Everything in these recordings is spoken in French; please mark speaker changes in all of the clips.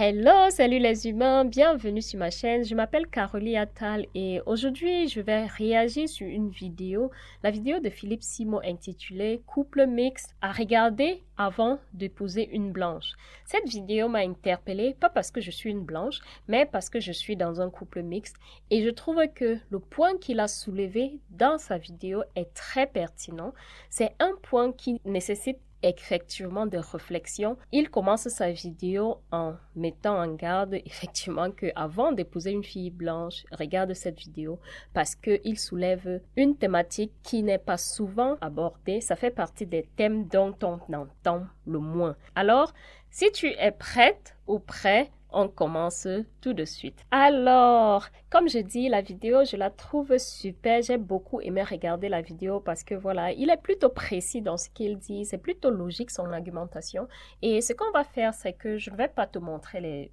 Speaker 1: Hello, salut les humains, bienvenue sur ma chaîne. Je m'appelle Carolie Attal et aujourd'hui je vais réagir sur une vidéo, la vidéo de Philippe Simon intitulée Couple mixte à regarder avant d'épouser une blanche. Cette vidéo m'a interpellée, pas parce que je suis une blanche, mais parce que je suis dans un couple mixte et je trouve que le point qu'il a soulevé dans sa vidéo est très pertinent. C'est un point qui nécessite effectivement de réflexion. Il commence sa vidéo en mettant en garde effectivement que avant d'épouser une fille blanche, regarde cette vidéo parce qu'il soulève une thématique qui n'est pas souvent abordée. Ça fait partie des thèmes dont on entend le moins. Alors, si tu es prête ou prêt, on commence tout de suite. Alors, comme je dis, la vidéo, je la trouve super. J'ai beaucoup aimé regarder la vidéo parce que voilà, il est plutôt précis dans ce qu'il dit. C'est plutôt logique son argumentation. Et ce qu'on va faire, c'est que je ne vais pas te montrer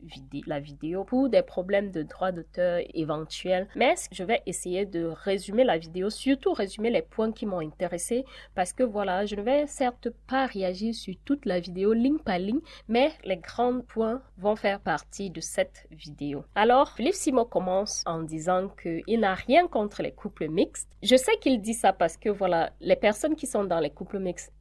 Speaker 1: la vidéo pour des problèmes de droit d'auteur éventuels. Mais je vais essayer de résumer la vidéo, surtout résumer les points qui m'ont intéressé parce que voilà, je ne vais certes pas réagir sur toute la vidéo ligne par ligne, mais les grands points vont faire partie de cette vidéo. Alors, Philippe Simon commence en disant qu'il n'a rien contre les couples mixtes. Je sais qu'il dit ça parce que voilà, les personnes qui sont dans les couples mixtes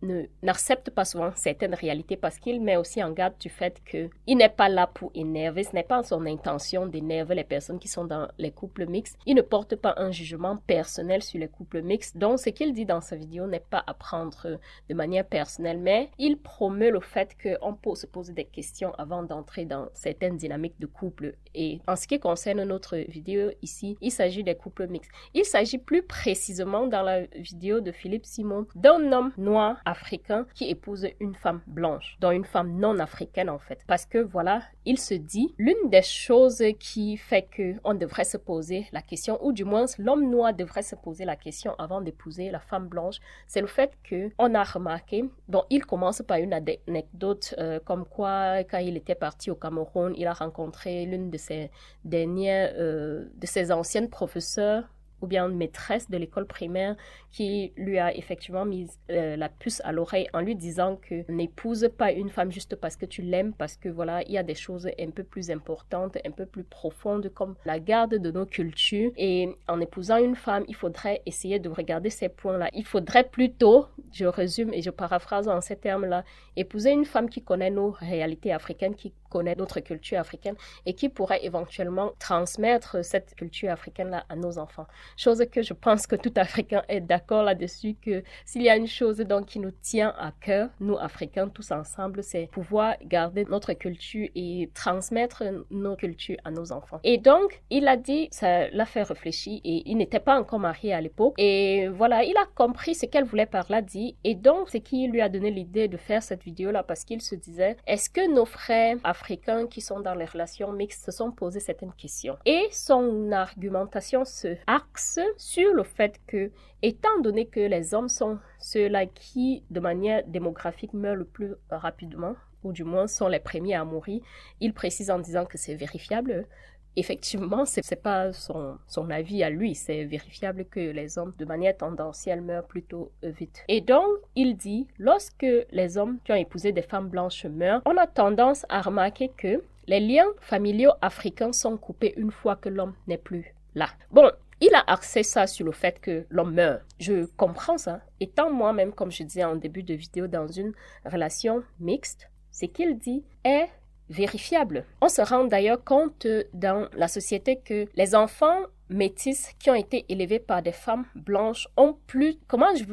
Speaker 1: n'acceptent pas souvent certaines réalités parce qu'il met aussi en garde du fait qu'il n'est pas là pour énerver, ce n'est pas son intention d'énerver les personnes qui sont dans les couples mixtes. Il ne porte pas un jugement personnel sur les couples mixtes, donc ce qu'il dit dans sa vidéo n'est pas à prendre de manière personnelle, mais il promeut le fait qu'on peut se poser des questions avant d'entrer dans certaines dynamiques de couple. Et en ce qui concerne notre vidéo ici, il s'agit des couples mixtes. Il s'agit plus précisément dans la vidéo de Philippe Simon d'un homme noir africain qui épouse une femme blanche, donc une femme non africaine en fait. Parce que voilà, il se dit, l'une des choses qui fait qu'on devrait se poser la question, ou du moins l'homme noir devrait se poser la question avant d'épouser la femme blanche, c'est le fait qu'on a remarqué, donc il commence par une anecdote comme quoi quand il était parti au Cameroun, il a rencontré l'une de ses dernières, de ses anciennes professeurs ou bien maîtresse de l'école primaire qui lui a effectivement mis la puce à l'oreille en lui disant que n'épouse pas une femme juste parce que tu l'aimes, parce que voilà, il y a des choses un peu plus importantes, un peu plus profondes comme la garde de nos cultures, et en épousant une femme, il faudrait essayer de regarder ces points-là. Il faudrait plutôt, je résume et je paraphrase en ces termes-là, épouser une femme qui connaît nos réalités africaines, qui connaît notre culture africaine et qui pourrait éventuellement transmettre cette culture africaine-là à nos enfants. Chose que je pense que tout Africain est d'accord là-dessus, que s'il y a une chose donc qui nous tient à cœur, nous Africains tous ensemble, c'est pouvoir garder notre culture et transmettre nos cultures à nos enfants. Et donc, il a dit, ça l'a fait réfléchir et il n'était pas encore marié à l'époque. Et voilà, il a compris ce qu'elle voulait par là dit. Et donc, c'est qui lui a donné l'idée de faire cette vidéo-là parce qu'il se disait, est-ce que nos frères africains qui sont dans les relations mixtes se sont posé certaines questions? Et son argumentation se axe sur le fait que, étant donné que les hommes sont ceux-là qui, de manière démographique, meurent le plus rapidement, ou du moins sont les premiers à mourir, il précise en disant que c'est vérifiable. Effectivement, c'est pas son avis à lui, c'est vérifiable que les hommes, de manière tendancielle, meurent plutôt vite. Et donc, il dit, lorsque les hommes qui ont épousé des femmes blanches meurent, on a tendance à remarquer que les liens familiaux africains sont coupés une fois que l'homme n'est plus là. Bon, il a axé ça sur le fait que l'homme meurt. Je comprends ça. Étant moi-même, comme je disais en début de vidéo, dans une relation mixte, ce qu'il dit est vérifiable. On se rend d'ailleurs compte dans la société que les enfants métis qui ont été élevés par des femmes blanches ont plus, comment je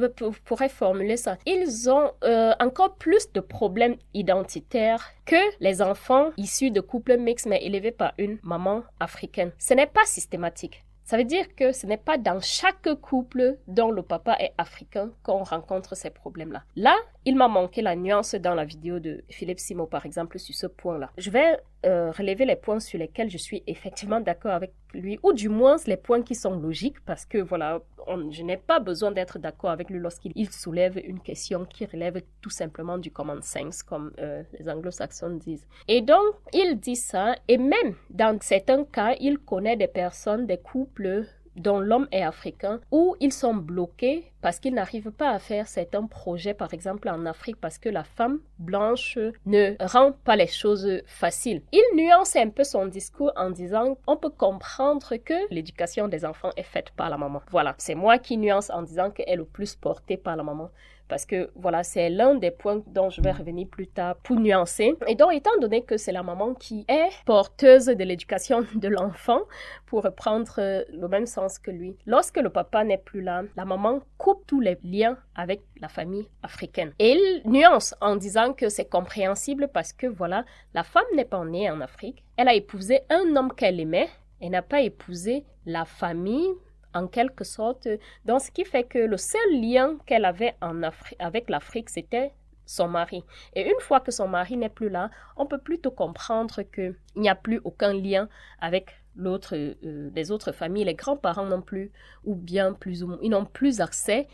Speaker 1: pourrais formuler ça? Ils ont encore plus de problèmes identitaires que les enfants issus de couples mixtes mais élevés par une maman africaine. Ce n'est pas systématique. Ça veut dire que ce n'est pas dans chaque couple dont le papa est africain qu'on rencontre ces problèmes-là. Là, il m'a manqué la nuance dans la vidéo de Philippe Simon, par exemple, sur ce point-là. Je vais relever les points sur lesquels je suis effectivement d'accord avec lui, ou du moins les points qui sont logiques, parce que voilà, je n'ai pas besoin d'être d'accord avec lui lorsqu'il soulève une question qui relève tout simplement du common sense, comme les anglo-saxons disent. Et donc, il dit ça, et même dans certains cas, il connaît des personnes, des couples dont l'homme est africain, où ils sont bloqués parce qu'ils n'arrivent pas à faire certains projets, par exemple en Afrique, parce que la femme blanche ne rend pas les choses faciles. Il nuance un peu son discours en disant on peut comprendre que l'éducation des enfants est faite par la maman. Voilà, c'est moi qui nuance en disant qu'elle est le plus portée par la maman. Parce que voilà, c'est l'un des points dont je vais revenir plus tard pour nuancer. Et donc, étant donné que c'est la maman qui est porteuse de l'éducation de l'enfant, pour reprendre le même sens que lui, lorsque le papa n'est plus là, la maman coupe tous les liens avec la famille africaine. Et il nuance en disant que c'est compréhensible parce que voilà, la femme n'est pas née en Afrique. Elle a épousé un homme qu'elle aimait. Elle n'a pas épousé la famille en quelque sorte. Donc, ce qui fait que le seul lien qu'elle avait avec l'Afrique, c'était son mari. Et une fois que son mari n'est plus là, on peut plutôt comprendre qu'il n'y a plus aucun lien avec les autres familles. Les grands-parents non plus, ou bien plus ou moins, ils n'ont plus accès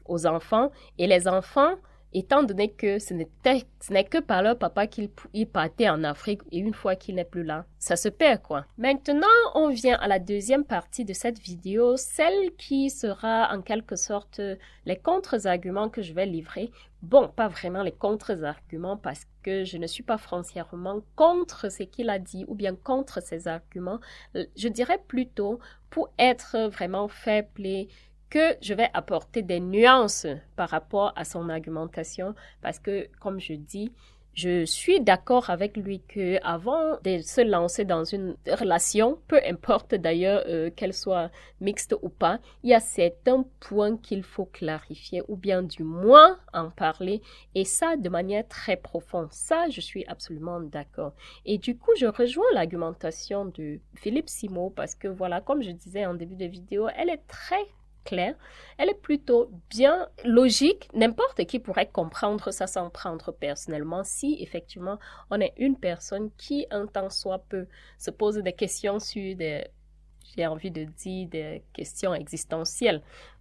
Speaker 1: aux enfants. Et les enfants, étant donné que ce n'est que par leur papa qu'ils partaient en Afrique et une fois qu'il n'est plus là, ça se perd quoi. Maintenant, on vient à la deuxième partie de cette vidéo, celle qui sera en quelque sorte les contre-arguments que je vais livrer. Bon, pas vraiment les contre-arguments parce que je ne suis pas foncièrement contre ce qu'il a dit ou bien contre ses arguments. Je dirais plutôt pour être vraiment fair play, que je vais apporter des nuances par rapport à son argumentation parce que, comme je dis, je suis d'accord avec lui qu'avant de se lancer dans une relation, peu importe d'ailleurs qu'elle soit mixte ou pas, il y a certains points qu'il faut clarifier ou bien du moins en parler et ça de manière très profonde. Ça, je suis absolument d'accord. Et du coup, je rejoins l'argumentation de Philippe Simo parce que voilà, comme je disais en début de vidéo, elle est très claire, elle est plutôt bien logique. N'importe qui pourrait comprendre ça sans prendre personnellement si effectivement on est une personne qui un temps soit peu se pose des questions sur j'ai envie de dire des questions existentielles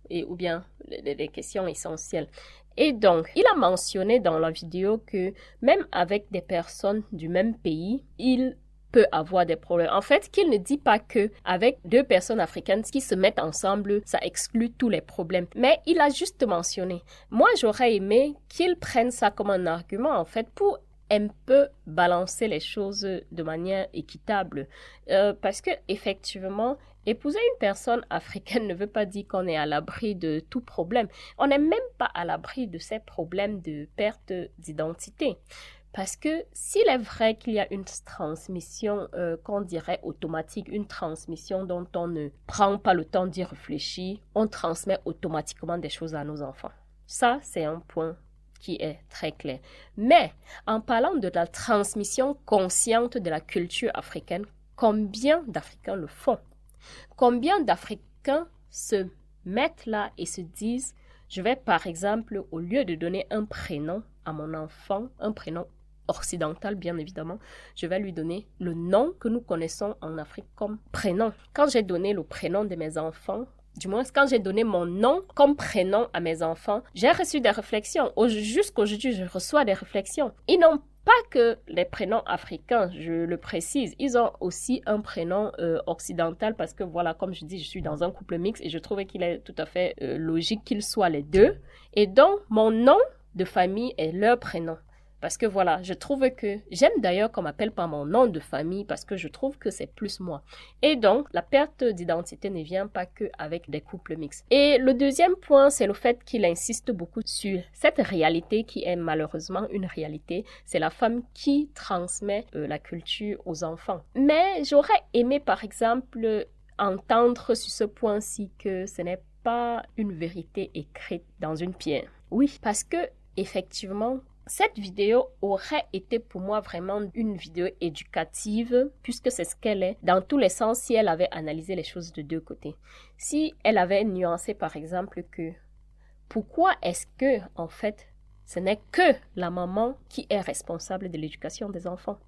Speaker 1: ou bien des questions essentielles. Et donc, il a mentionné dans la vidéo que même avec des personnes du même pays, il peut avoir des problèmes. En fait, qu'il ne dit pas que avec deux personnes africaines qui se mettent ensemble, ça exclut tous les problèmes. Mais il a juste mentionné. Moi, j'aurais aimé qu'il prenne ça comme un argument, en fait, pour un peu balancer les choses de manière équitable. Parce que, effectivement, épouser une personne africaine ne veut pas dire qu'on est à l'abri de tout problème. On n'est même pas à l'abri de ces problèmes de perte d'identité. Parce que s'il est vrai qu'il y a une transmission qu'on dirait automatique, une transmission dont on ne prend pas le temps d'y réfléchir, on transmet automatiquement des choses à nos enfants. Ça, c'est un point qui est très clair. Mais en parlant de la transmission consciente de la culture africaine, combien d'Africains le font? Combien d'Africains se mettent là et se disent, je vais par exemple, au lieu de donner un prénom à mon enfant, un prénom occidental bien évidemment, je vais lui donner le nom que nous connaissons en Afrique comme prénom. Quand j'ai donné le prénom de mes enfants, du moins quand j'ai donné mon nom comme prénom à mes enfants, j'ai reçu des réflexions. Jusqu'aujourd'hui, je reçois des réflexions. Ils n'ont pas que les prénoms africains, je le précise, ils ont aussi un prénom occidental parce que voilà, comme je dis, je suis dans un couple mixte et je trouvais qu'il est tout à fait logique qu'ils soient les deux. Et donc, mon nom de famille est leur prénom. Parce que voilà, je trouve que, j'aime d'ailleurs qu'on m'appelle par mon nom de famille parce que je trouve que c'est plus moi. Et donc, la perte d'identité ne vient pas qu'avec des couples mixtes. Et le deuxième point, c'est le fait qu'il insiste beaucoup sur cette réalité qui est malheureusement une réalité. C'est la femme qui transmet la culture aux enfants. Mais j'aurais aimé par exemple entendre sur ce point-ci que ce n'est pas une vérité écrite dans une pierre. Oui, parce que effectivement, cette vidéo aurait été pour moi vraiment une vidéo éducative puisque c'est ce qu'elle est dans tous les sens si elle avait analysé les choses de deux côtés. Si elle avait nuancé par exemple que pourquoi est-ce que en fait ce n'est que la maman qui est responsable de l'éducation des enfants?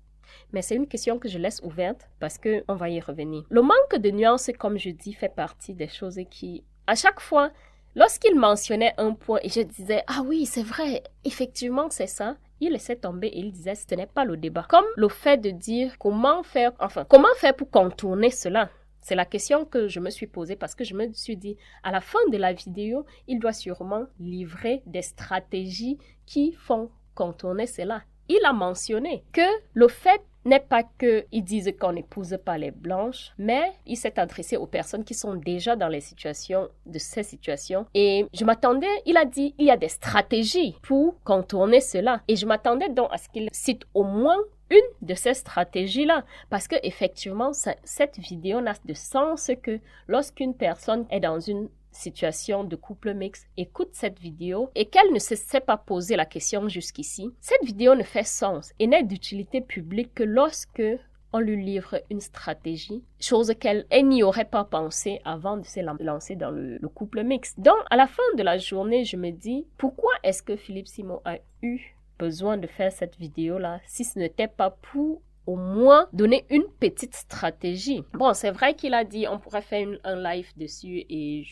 Speaker 1: Mais c'est une question que je laisse ouverte parce qu'on va y revenir. Le manque de nuances, comme je dis, fait partie des choses qui, à chaque fois, lorsqu'il mentionnait un point et je disais « Ah oui, c'est vrai, effectivement c'est ça », il laissait tomber et il disait « Ce n'est pas le débat ». Comme le fait de dire comment faire pour contourner cela. C'est la question que je me suis posée parce que je me suis dit, à la fin de la vidéo, il doit sûrement livrer des stratégies qui font contourner cela. Il a mentionné que le fait n'est pas qu'ils disent qu'on n'épouse pas les blanches, mais il s'est adressé aux personnes qui sont déjà dans ces situations. Et je m'attendais, il a dit, il y a des stratégies pour contourner cela. Et je m'attendais donc à ce qu'il cite au moins une de ces stratégies-là. Parce que effectivement, cette vidéo n'a de sens que lorsqu'une personne est dans une situation de couple mixte, écoute cette vidéo et qu'elle ne se s'est pas posé la question jusqu'ici, cette vidéo ne fait sens et n'est d'utilité publique que lorsque on lui livre une stratégie, chose qu'elle n'y aurait pas pensé avant de se lancer dans le couple mixte. Donc, à la fin de la journée, je me dis, pourquoi est-ce que Philippe Simon a eu besoin de faire cette vidéo-là si ce n'était pas pour au moins donner une petite stratégie. Bon, c'est vrai qu'il a dit on pourrait faire un live dessus et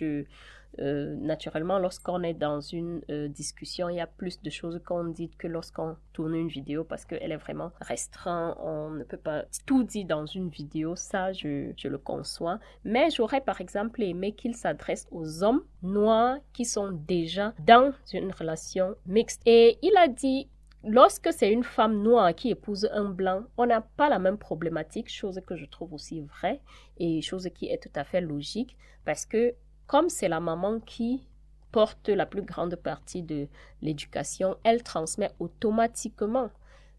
Speaker 1: naturellement, lorsqu'on est dans une discussion, il y a plus de choses qu'on dit que lorsqu'on tourne une vidéo parce qu'elle est vraiment restreinte. On ne peut pas tout dire dans une vidéo, ça, je le conçois. Mais j'aurais par exemple aimé qu'il s'adresse aux hommes noirs qui sont déjà dans une relation mixte. Et il a dit, lorsque c'est une femme noire qui épouse un blanc, on n'a pas la même problématique, chose que je trouve aussi vraie et chose qui est tout à fait logique parce que comme c'est la maman qui porte la plus grande partie de l'éducation, elle transmet automatiquement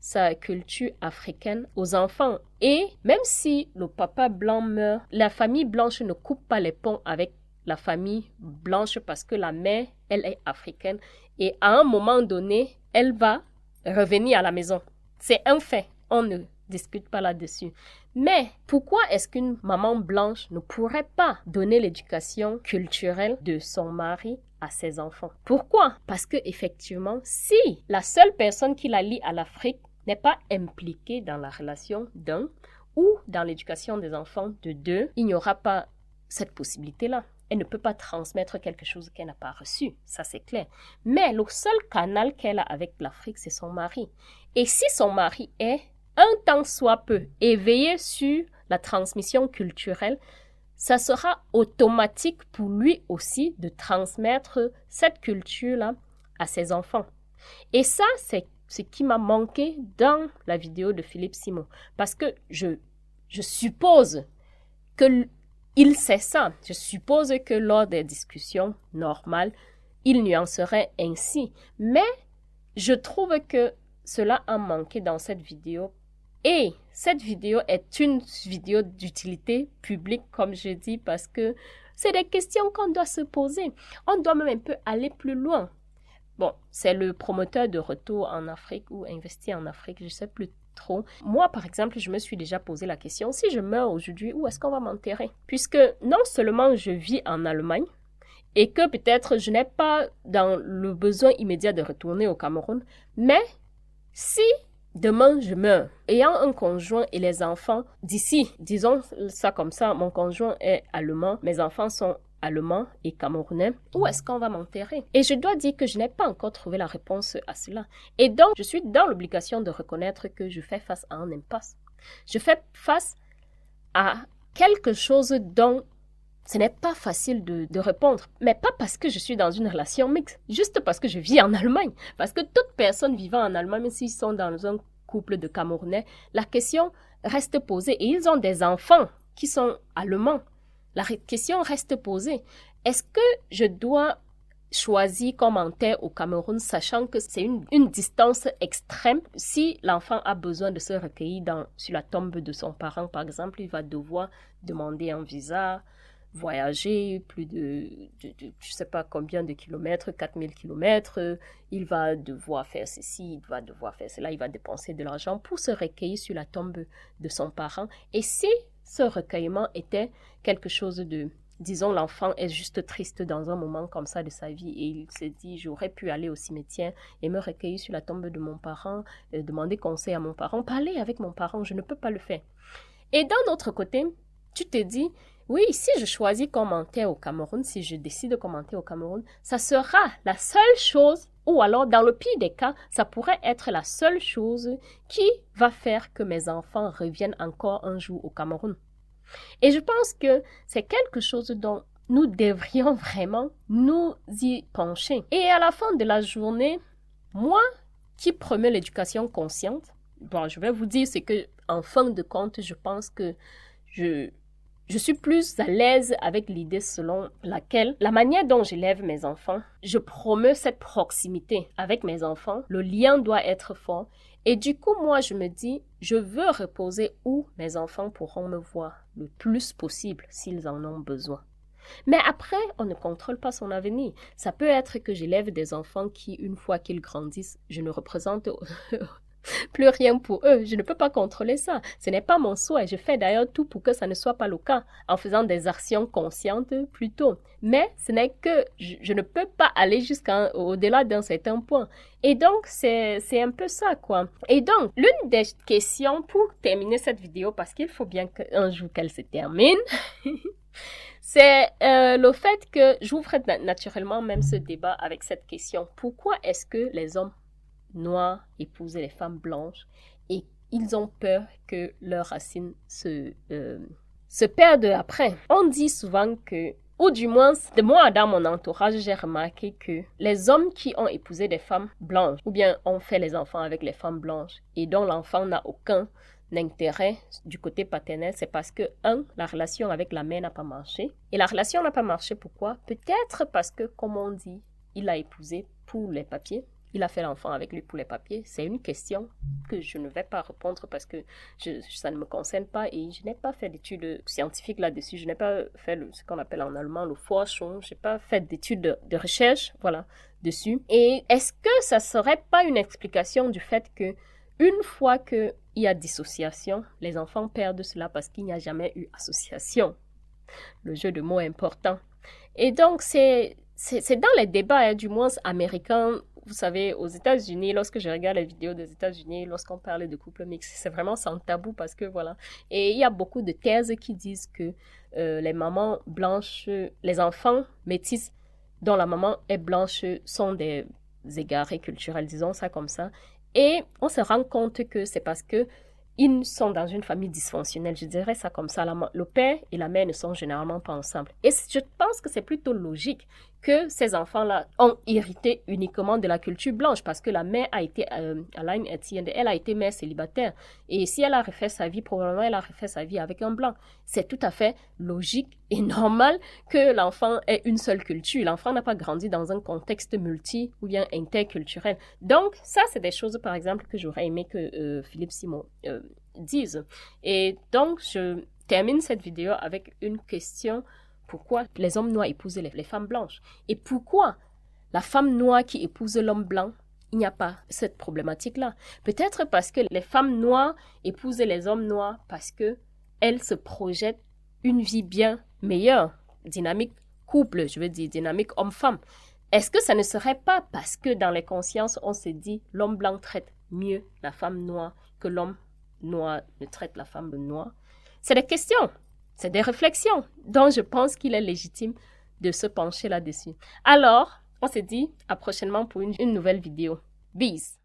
Speaker 1: sa culture africaine aux enfants. Et même si le papa blanc meurt, la famille blanche ne coupe pas les ponts avec la famille blanche parce que la mère, elle est africaine. Et à un moment donné, elle va revenir à la maison. C'est un fait. On ne discute pas là-dessus. Mais pourquoi est-ce qu'une maman blanche ne pourrait pas donner l'éducation culturelle de son mari à ses enfants? Pourquoi? Parce que effectivement, si la seule personne qui la lie à l'Afrique n'est pas impliquée dans la relation d'un ou dans l'éducation des enfants de deux, il n'y aura pas cette possibilité-là. Elle ne peut pas transmettre quelque chose qu'elle n'a pas reçu, ça c'est clair. Mais le seul canal qu'elle a avec l'Afrique, c'est son mari. Et si son mari est un tant soit peu éveillé sur la transmission culturelle, ça sera automatique pour lui aussi de transmettre cette culture-là à ses enfants. Et ça, c'est ce qui m'a manqué dans la vidéo de Philippe Simon. Parce que je suppose qu'il sait ça. Je suppose que lors des discussions normales, il nuancerait ainsi. Mais je trouve que cela a manqué dans cette vidéo. Et cette vidéo est une vidéo d'utilité publique, comme je dis, parce que c'est des questions qu'on doit se poser. On doit même un peu aller plus loin. Bon, c'est le promoteur de retour en Afrique ou investir en Afrique, je ne sais plus trop. Moi, par exemple, je me suis déjà posé la question, si je meurs aujourd'hui, où est-ce qu'on va m'enterrer? Puisque non seulement je vis en Allemagne, et que peut-être je n'ai pas dans le besoin immédiat de retourner au Cameroun, mais si demain je meurs, ayant un conjoint et les enfants d'ici, disons ça comme ça, mon conjoint est allemand, mes enfants sont allemands et camerounais, où est-ce qu'on va m'enterrer? Et je dois dire que je n'ai pas encore trouvé la réponse à cela. Et donc, je suis dans l'obligation de reconnaître que je fais face à un impasse. Je fais face à quelque chose dont ce n'est pas facile de répondre, mais pas parce que je suis dans une relation mixte, juste parce que je vis en Allemagne. Parce que toute personne vivant en Allemagne, même s'ils sont dans un couple de Camerounais, la question reste posée et ils ont des enfants qui sont allemands. La question reste posée. Est-ce que je dois choisir comme enterre au Cameroun, sachant que c'est une distance extrême? Si l'enfant a besoin de se recueillir sur la tombe de son parent, par exemple, il va devoir demander un visa, voyager plus de je sais pas combien de kilomètres, 4000 kilomètres, il va devoir faire ceci, il va devoir faire cela, il va dépenser de l'argent pour se recueillir sur la tombe de son parent. Et si ce recueillement était quelque chose de, disons, l'enfant est juste triste dans un moment comme ça de sa vie et il se dit, j'aurais pu aller au cimetière et me recueillir sur la tombe de mon parent, demander conseil à mon parent, parler avec mon parent, je ne peux pas le faire. Et d'un autre côté, tu te dis, oui, si je choisis commenter au Cameroun, si je décide de commenter au Cameroun, ça sera la seule chose, ou alors dans le pire des cas, ça pourrait être la seule chose qui va faire que mes enfants reviennent encore un jour au Cameroun. Et je pense que c'est quelque chose dont nous devrions vraiment nous y pencher. Et à la fin de la journée, moi qui promets l'éducation consciente, bon, je vais vous dire ce que, en fin de compte, je pense que je suis plus à l'aise avec l'idée selon laquelle la manière dont j'élève mes enfants, je promeux cette proximité avec mes enfants, le lien doit être fort. Et du coup, moi, je me dis, je veux reposer où mes enfants pourront me voir le plus possible s'ils en ont besoin. Mais après, on ne contrôle pas son avenir. Ça peut être que j'élève des enfants qui, une fois qu'ils grandissent, je ne représente plus rien pour eux. Je ne peux pas contrôler ça. Ce n'est pas mon souhait. Je fais d'ailleurs tout pour que ça ne soit pas le cas, en faisant des actions conscientes plutôt. Mais ce n'est que je ne peux pas aller jusqu'au-delà d'un certain point. Et donc, c'est un peu ça, quoi. Et donc, l'une des questions pour terminer cette vidéo, parce qu'il faut bien qu'un jour qu'elle se termine, c'est le fait que j'ouvre naturellement même ce débat avec cette question. Pourquoi est-ce que les hommes noirs épousent les femmes blanches et ils ont peur que leurs racines se perdent après? On dit souvent que, ou du moins, de moi dans mon entourage, j'ai remarqué que les hommes qui ont épousé des femmes blanches ou bien ont fait les enfants avec les femmes blanches et dont l'enfant n'a aucun intérêt du côté paternel, c'est parce que, la relation avec la mère n'a pas marché. Et la relation n'a pas marché, pourquoi? Peut-être parce que, comme on dit, il l'a épousé pour les papiers. Il a fait l'enfant avec lui pour les papiers. C'est une question que je ne vais pas répondre parce que ça ne me concerne pas et je n'ai pas fait d'études scientifiques là-dessus. Je n'ai pas fait ce qu'on appelle en allemand le Forschung. Je n'ai pas fait d'études de recherche, voilà, dessus. Et est-ce que ça serait pas une explication du fait que une fois qu'il y a dissociation, les enfants perdent cela parce qu'il n'y a jamais eu association? Le jeu de mots est important. Et donc, c'est dans les débats, du moins américains. Vous savez, aux États-Unis, lorsque je regarde les vidéos des États-Unis, lorsqu'on parle de couple mixte, c'est vraiment sans tabou parce que voilà. Et il y a beaucoup de thèses qui disent que les mamans blanches, les enfants métis dont la maman est blanche sont des égarés culturels, disons ça comme ça. Et on se rend compte que c'est parce que ils sont dans une famille dysfonctionnelle, je dirais ça comme ça. Le père et la mère ne sont généralement pas ensemble. Et je pense que c'est plutôt logique que ces enfants-là ont hérité uniquement de la culture blanche parce que la mère a été, Alain Etienne, elle a été mère célibataire. Et si elle a refait sa vie, probablement elle a refait sa vie avec un blanc. C'est tout à fait logique et normal que l'enfant ait une seule culture. L'enfant n'a pas grandi dans un contexte multi ou bien interculturel. Donc, ça, c'est des choses, par exemple, que j'aurais aimé que Philippe Simon dise. Et donc, je termine cette vidéo avec une question. Pourquoi les hommes noirs épousent les femmes blanches? Et pourquoi la femme noire qui épouse l'homme blanc, il n'y a pas cette problématique-là? Peut-être parce que les femmes noires épousent les hommes noirs parce qu'elles se projettent une vie bien meilleure, dynamique couple, je veux dire, dynamique homme-femme. Est-ce que ça ne serait pas parce que dans les consciences, on se dit l'homme blanc traite mieux la femme noire que l'homme noir ne traite la femme noire? C'est des questions. C'est des réflexions dont je pense qu'il est légitime de se pencher là-dessus. Alors, on se dit à prochainement pour une nouvelle vidéo. Bis!